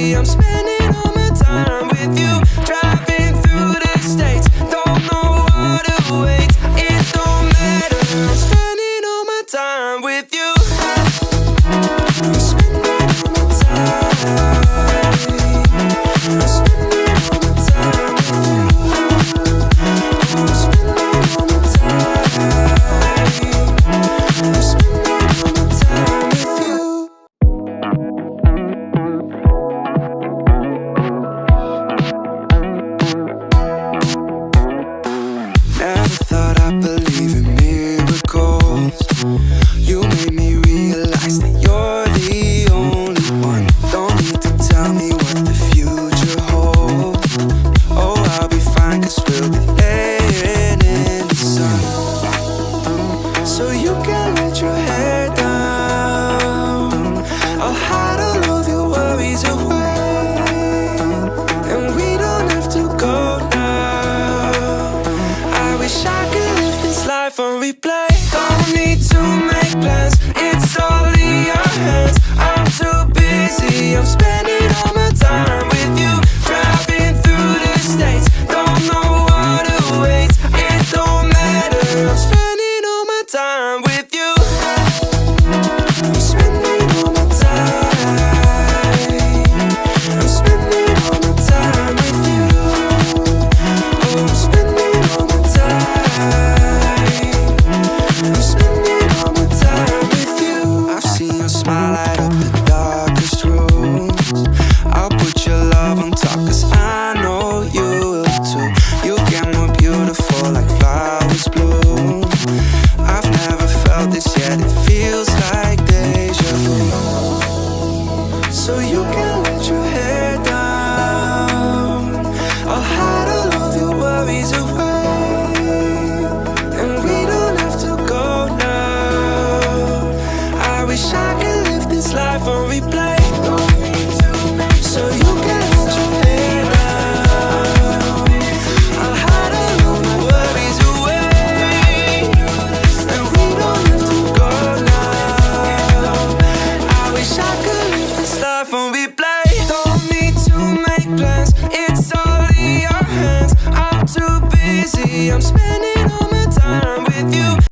busy. I'm spending all my time with you. Driving through the states, don't know what awaits. It don't matter. I'm spending all my time with you. I'm spending all my time. I'm spending all my time with you. I'm spending all my time. I'm spending all my time with you. Never thought I'd believe in miracles. You made me realize that you're the only one. Don't need to tell me what the future holds. Oh, I'll be fine, 'cause we'll be laying in the sun. So you can let your head down. I'll hide all of your worries away, and we don't have to go now. I wish I could live this life on replay. Don't need to make plans, it's all in your hands. I'm too busy, I'm spending all my time